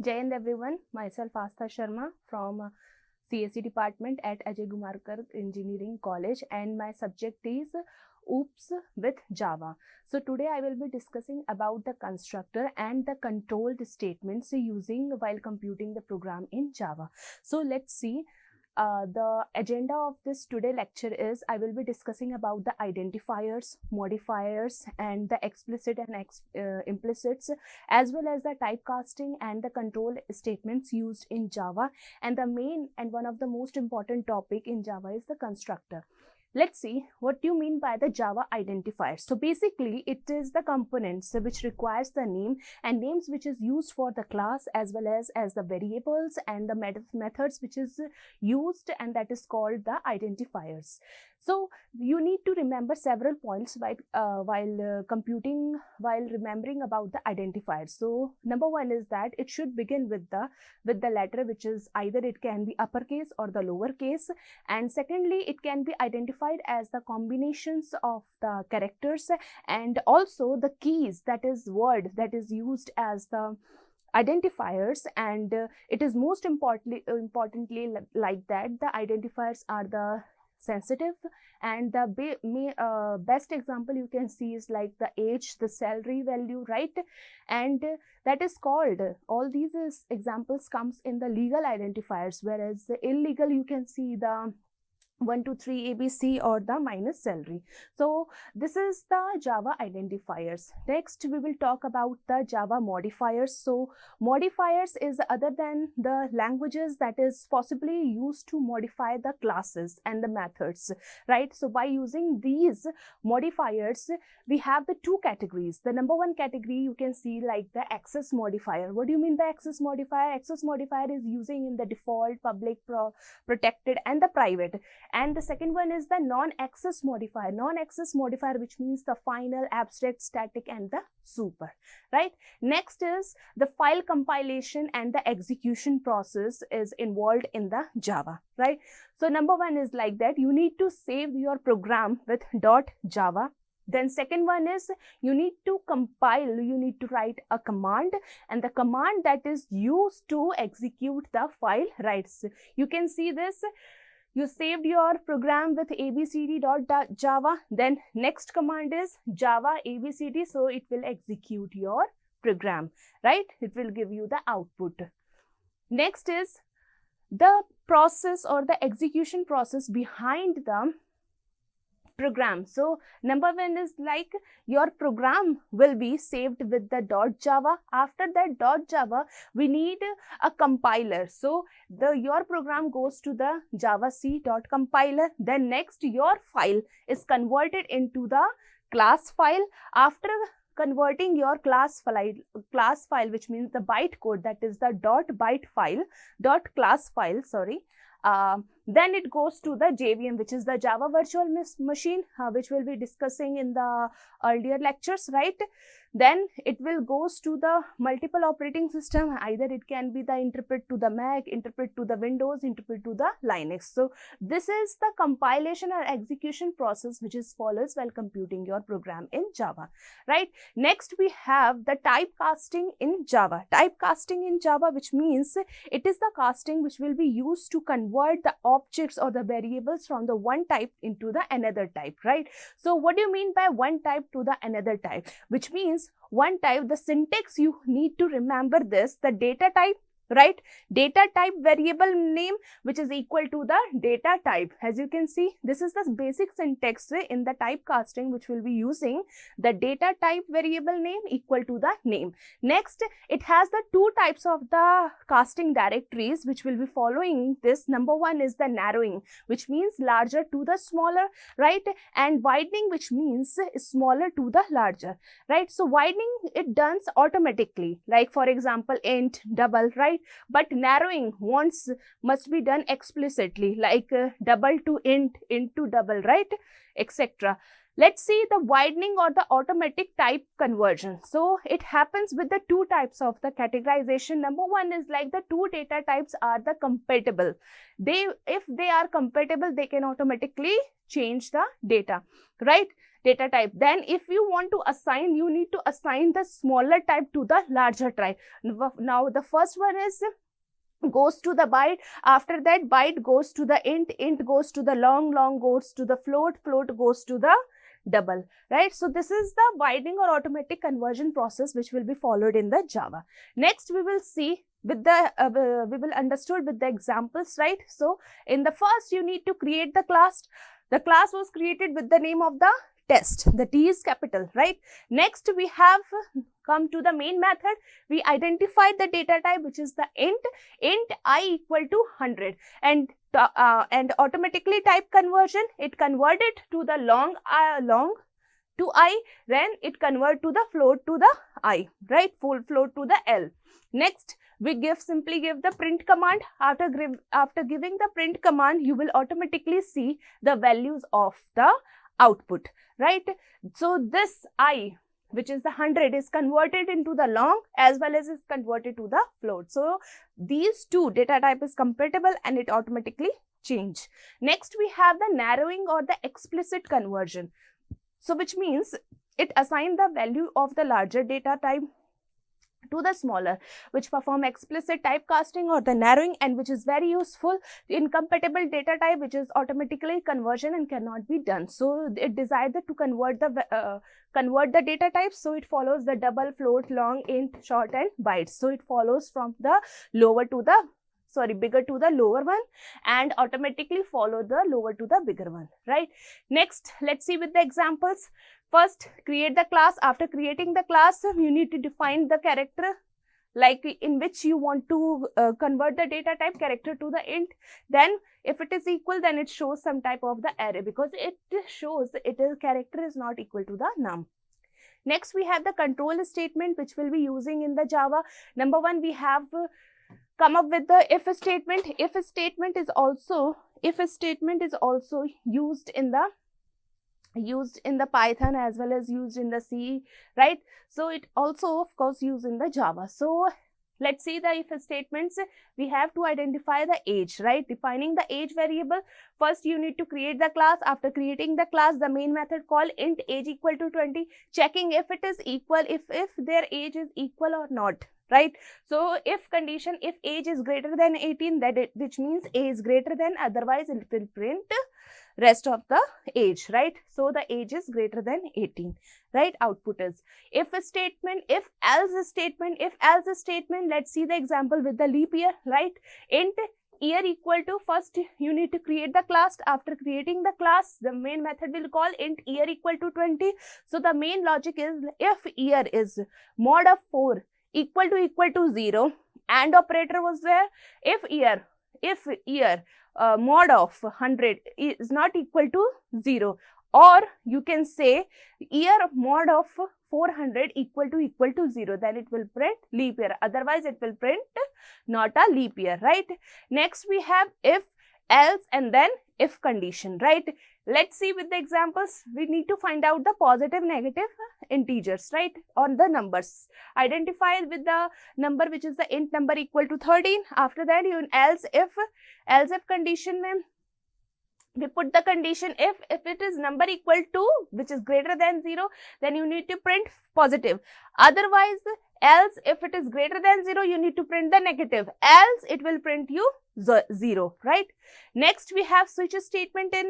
Jai and everyone, myself Aastha Sharma from CSE department at Ajay Engineering College, and my subject is OOPS with Java. So today I will be discussing about the constructor and the controlled statements using while computing the program in Java. So let's see. The agenda of this today lecture is I will be discussing about the identifiers, modifiers, and the explicit and implicits, as well as the typecasting and the control statements used in Java. And the main and one of the most important topic in Java is the constructor. Let's see what you mean by the Java identifier. So basically it is the components which requires the name and names which is used for the class as well as the variables and the methods which is used, and that is called the identifiers. So you need to remember several points while remembering about the identifiers. So number one is that it should begin with the letter which is either it can be uppercase or the lowercase, and secondly it can be identified as the combinations of the characters and also the keys, that is word that is used as the identifiers. And it is most importantly like that the identifiers are the sensitive, and the best example you can see is like the age, the salary value, right? And that is called, all these examples comes in the legal identifiers, whereas the illegal you can see the 1, 2, 3 ABC or the minus salary. So this is the Java identifiers. Next we will talk about the Java modifiers. So modifiers is other than the languages that is possibly used to modify the classes and the methods, right? So by using these modifiers we have the two categories. The number one category you can see like the access modifier. What do you mean by access modifier? Access modifier is using in the default, public, protected and the private. And the second one is the non-access modifier. Non-access modifier, which means the final, abstract, static and the super, right? Next is the file compilation and the execution process is involved in the Java, right? So number one is like that you need to save your program with .java. Then second one is you need to compile, you need to write a command, and the command that is used to execute the file writes. You can see this. You saved your program with abcd.java, then next command is java abcd, so it will execute your program, right? It will give you the output. Next is the process or the execution process behind the program. So number one is like your program will be saved with the .java. After that .java we need a compiler. So your program goes to the javac.compiler. Then next your file is converted into the class file. After converting your class file, which means the bytecode, that is the .byte file, .class file, sorry. Then it goes to the JVM, which is the Java Virtual Machine, which we'll be discussing in the earlier lectures, right? Then it will goes to the multiple operating system. Either it can be the interpret to the Mac, interpret to the Windows, interpret to the Linux. So this is the compilation or execution process which is follows while computing your program in Java, right? Next we have the typecasting in Java. Typecasting in Java, which means it is the casting which will be used to convert the objects or the variables from the one type into the another type, right? So what do you mean by one type to the another type? Which means one type, the syntax you need to remember this, the data type, right? Data type variable name which is equal to the data type. As you can see, this is the basic syntax in the typecasting which will be using the data type variable name equal to the name. Next, it has the two types of the casting directories which will be following this. Number one is the narrowing, which means larger to the smaller, right? And widening, which means smaller to the larger, right? So widening it done automatically, like for example int, double, right? But narrowing must be done explicitly, like double to int, int to double, right? Etc. Let's see the widening or the automatic type conversion. So it happens with the two types of the categorization. Number one is like the two data types are the compatible. If they are compatible, they can automatically change the data, right? data type. Then if you want to assign, you need to assign the smaller type to the larger type. Now the first one is goes to the byte, after that byte goes to the int goes to the long goes to the float goes to the double, right? So this is the winding or automatic conversion process which will be followed in the Java. Next we will see with the we will understood with the examples, right? So in the first you need to create the class. The class was created with the name of the test. The T is capital, right? Next we have come to the main method. We identified the data type, which is the int I equal to 100, and automatically type conversion, it converted to the long to I, then it convert to the float to the I, right? Full float to the L. Next we simply give the print command. After giving the print command, you will automatically see the values of the output, right? So this I, which is the 100, is converted into the long as well as is converted to the float. So these two data type is compatible and it automatically change. Next we have the narrowing or the explicit conversion. So which means it assign the value of the larger data type to the smaller, which perform explicit typecasting or the narrowing, and which is very useful in compatible data type, which is automatically conversion and cannot be done. So it decided to convert the data types. So it follows the double, float, long, int, short and bytes. So it follows from the bigger to the lower one and automatically follow the lower to the bigger one, right? Next, let's see with the examples. First, create the class. After creating the class, you need to define the character, like in which you want to convert the data type character to the int. Then if it is equal, then it shows some type of the array, because it shows character is not equal to the num. Next, we have the control statement, which we'll be using in the Java. Number one, we have come up with the if statement. If statement is also used in the Python as well as used in the C, right? So it also of course used in the Java. So let's see the if statements. We have to identify the age, right? Defining the age variable. First you need to create the class. After creating the class, the main method call int age equal to 20, checking if it is equal, if their age is equal or not, right? So if condition, if age is greater than 18, which means age is greater than, otherwise it will print rest of the age, right? So the age is greater than 18, right? Output is if statement, if else statement. Let's see the example with the leap year, right? Int year equal to, first you need to create the class. After creating the class, the main method will call int year equal to 20. So the main logic is if year is mod of 4 equal to 0, and operator was there. If year mod of 100 is not equal to 0, or you can say year mod of 400 equal to 0, then it will print leap year, otherwise it will print not a leap year, right? Next we have if, else, and then if condition, right? Let's see with the examples. We need to find out the positive, negative integers, right, on the numbers. Identify with the number which is the int number equal to 13. After that, you else if condition mein we put the condition if it is number equal to, which is greater than 0, then you need to print positive. Otherwise, else if it is greater than 0, you need to print the negative, else it will print you 0, right? Next we have switch statement in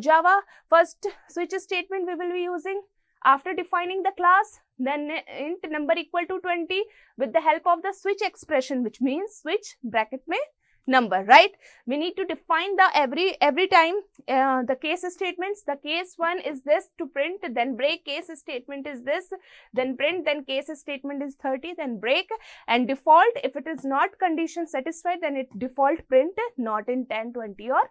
Java. First switch statement we will be using after defining the class, then int number equal to 20 with the help of the switch expression, which means switch bracket mein number, right? We need to define the every time the case statements. The case one is this to print, then break. Case statement is this, then print, then case statement is 30, then break. And default, if it is not condition satisfied, then it default print not in 10, 20 or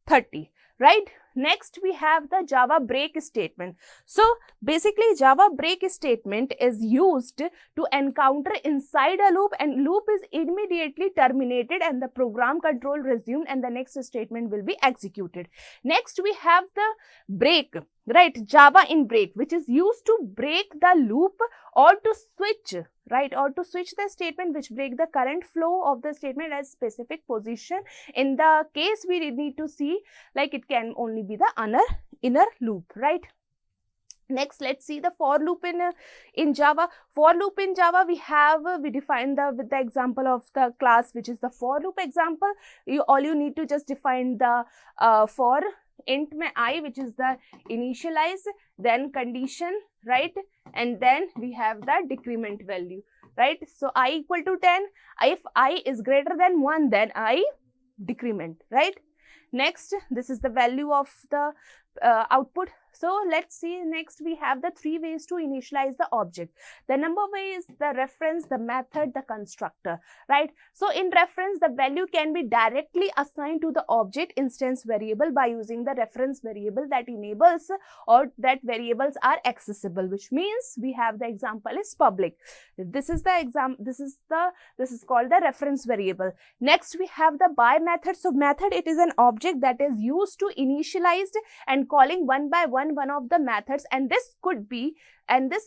30, right? Next we have the Java break statement. So basically Java break statement is used to encounter inside a loop, and loop is immediately terminated and the program control resumed and the next statement will be executed. Next we have the break, right? Java in break, which is used to break the loop or to switch, right, or to switch the statement which break the current flow of the statement at specific position. In the case we need to see, like it can only be the inner loop, right? Next, let's see the for loop in Java. For loop in Java, we define with the example of the class, which is the for loop example. All you need to just define the for int mein I, which is the initialize, then condition, right? And then we have the decrement value, right? So I equal to 10. If I is greater than 1, then I decrement, right? Next, this is the value of the output. So let's see, next we have the 3 ways to initialize the object. The number way is the reference, the method, the constructor, right? So in reference, the value can be directly assigned to the object instance variable by using the reference variable that enables or that variables are accessible, which means we have the example is public. This is the example, this is called the reference variable. Next we have the by method. So method, it is an object that is used to initialize and calling one by one of the methods, and this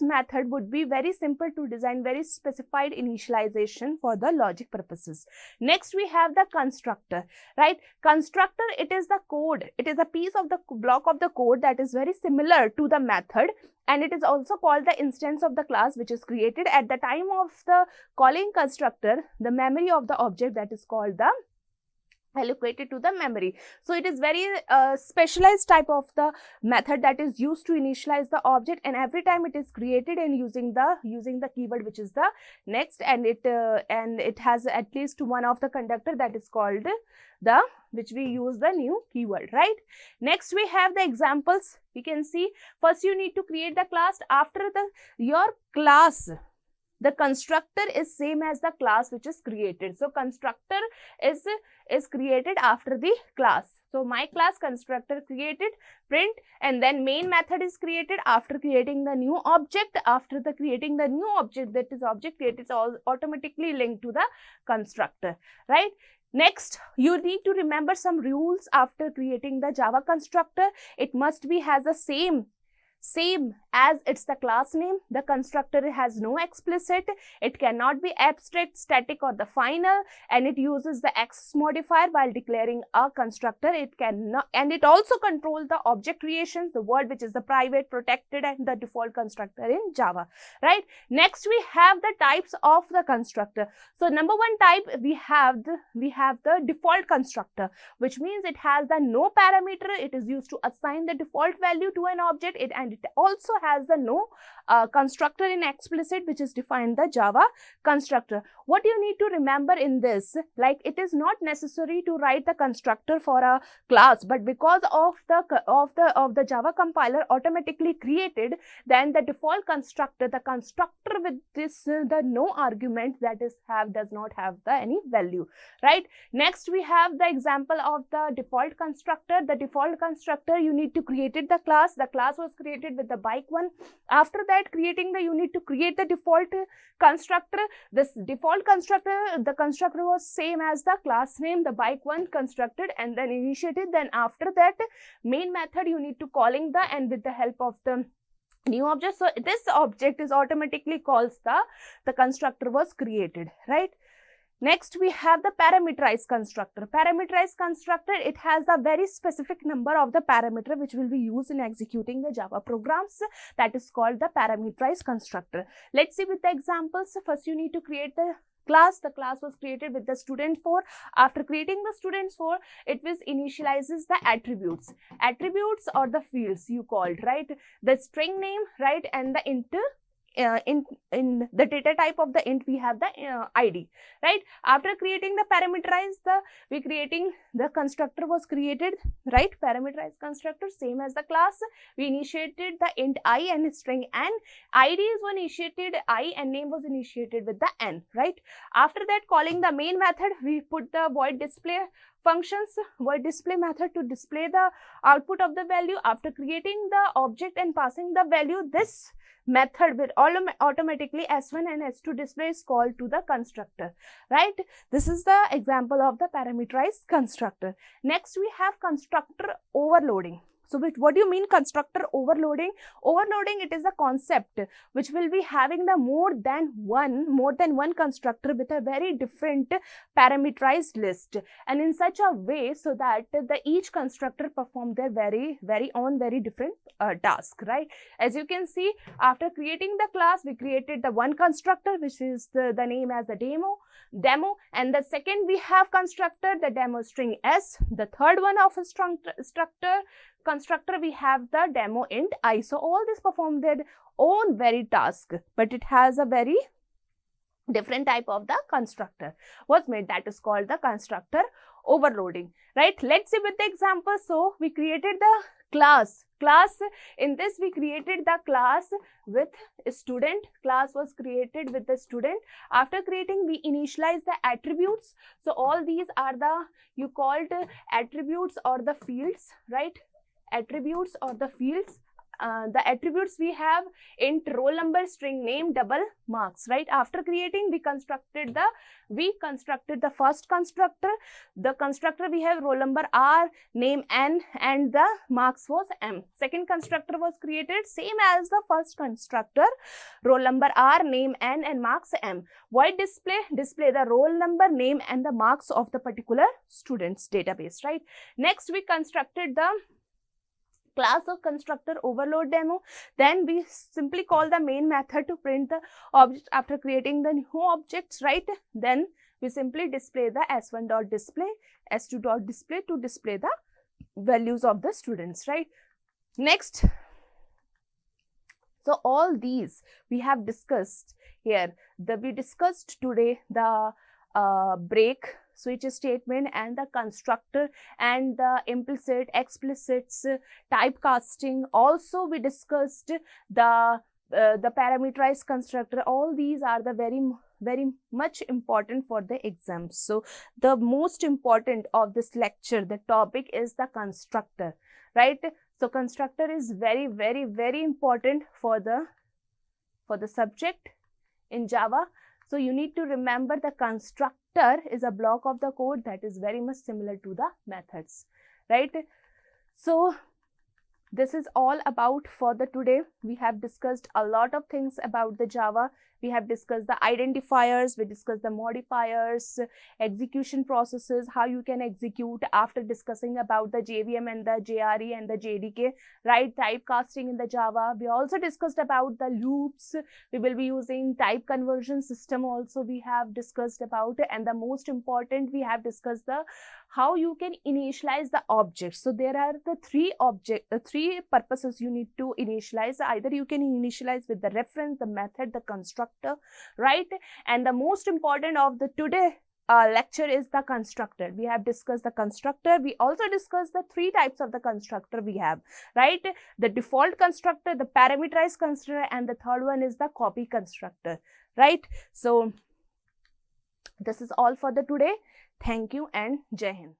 method would be very simple to design, very specified initialization for the logic purposes. Next we have the constructor, right? Constructor, it is the code, it is a piece of the block of the code that is very similar to the method, and it is also called the instance of the class which is created at the time of the calling constructor. The memory of the object that is called the allocated to the memory. So it is very specialized type of the method that is used to initialize the object, and every time it is created and using the keyword which is the next, and it has at least one of the conductor that is called the, which we use the new keyword, right? Next we have the examples. We can see, first you need to create the class. After your class, the constructor is same as the class which is created. So constructor is created after the class. So my class constructor created, print, and then main method is created after creating the new object. After the creating the new object, that is object created, is all automatically linked to the constructor, right? Next, you need to remember some rules after creating the Java constructor. It must be has the same as it's the class name. The constructor has no explicit, it cannot be abstract, static, or the final, and it uses the access modifier while declaring a constructor. It cannot, and it also controls the object creations, the word which is the private, protected, and the default constructor in Java, right? Next we have the types of the constructor. So number one type, we have the default constructor, which means it has the no parameter. It is used to assign the default value to an object, and it also has the no constructor in explicit, which is defined the Java constructor. What you need to remember in this, like, it is not necessary to write the constructor for a class, but because of the Java compiler automatically created, then the default constructor, the constructor with this the no argument that is does not have the any value, right? Next we have the example of the default constructor. The default constructor, you need to create the class. The class was created with the bike one. After that, you need to create the default constructor. This default constructor, the constructor was same as the class name, the bike one constructed and then initiated. Then after that, main method you need to calling the, and with the help of the new object. So this object is automatically calls the constructor was created, right? Next, we have the parameterized constructor. Parameterized constructor, it has a very specific number of the parameter which will be used in executing the Java programs. That is called the parameterized constructor. Let's see with the examples. First, you need to create the class. The class was created with the student 4. After creating the student 4, it was initializes the attributes. Attributes or the fields you called, right? The string name, right? And the int. In the data type of the int, we have the id, right? After creating the parameterized, the constructor was created, right? Parameterized constructor, same as the class. We initiated the int I and string n. id is initiated I and name was initiated with the n, right? After that, calling the main method, we put the void display functions, void display method to display the output of the value. After creating the object and passing the value, this method will automatically S1 and S2 display is called to the constructor, right? This is the example of the parameterized constructor. Next, we have constructor overloading. So what do you mean constructor overloading? Overloading, it is a concept which will be having the more than one constructor with a very different parameterized list, and in such a way so that each constructor perform their very different task, right? As you can see, after creating the class, we created the one constructor which is the name as the demo, and the second we have constructor, the demo string s. The third one of a constructor, we have the demo int I. So all this perform their own very task, but it has a very different type of the constructor was made, that is called the constructor overloading, right? Let's see with the example. So we created the class. In this we created the class with a student. Class was created with the student. After creating, we initialize the attributes. So all these are the you called attributes or the fields, right? Attributes or the fields. The attributes we have int roll number, string name, double marks, right? After creating, we constructed the first constructor. The constructor we have roll number r, name n, and the marks was m. Second constructor was created same as the first constructor, roll number r, name n, and marks m. Void display the roll number, name, and the marks of the particular student's database, right? Next, we constructed the class of constructor overload demo. Then we simply call the main method to print the object after creating the new objects, right? Then we simply display the s1.display, s2.display to display the values of the students, right? Next, so all these we have discussed here. We discussed today the break, switch statement, and the constructor, and the implicit, explicits, typecasting. Also we discussed the parameterized constructor. All these are the very much important for the exams. So the most important of this lecture, the topic is the constructor, right? So constructor is very important for the subject in Java. So you need to remember the constructor is a block of the code that is very much similar to the methods, right? So this is all about for the today. We have discussed a lot of things about the Java. We have discussed the identifiers, we discussed the modifiers, execution processes, how you can execute after discussing about the JVM and the JRE and the JDK, right? Typecasting in the Java. We also discussed about the loops. We will be using type conversion system also we have discussed about, and the most important, we have discussed the how you can initialize the objects. So there are the three purposes you need to initialize. Either you can initialize with the reference, the method, the constructor, right? And the most important of the today lecture is the constructor. We have discussed the constructor. We also discussed the three types of the constructor we have, right? The default constructor, the parameterized constructor, and the third one is the copy constructor, right? So this is all for the today. Thank you and Jai Hind.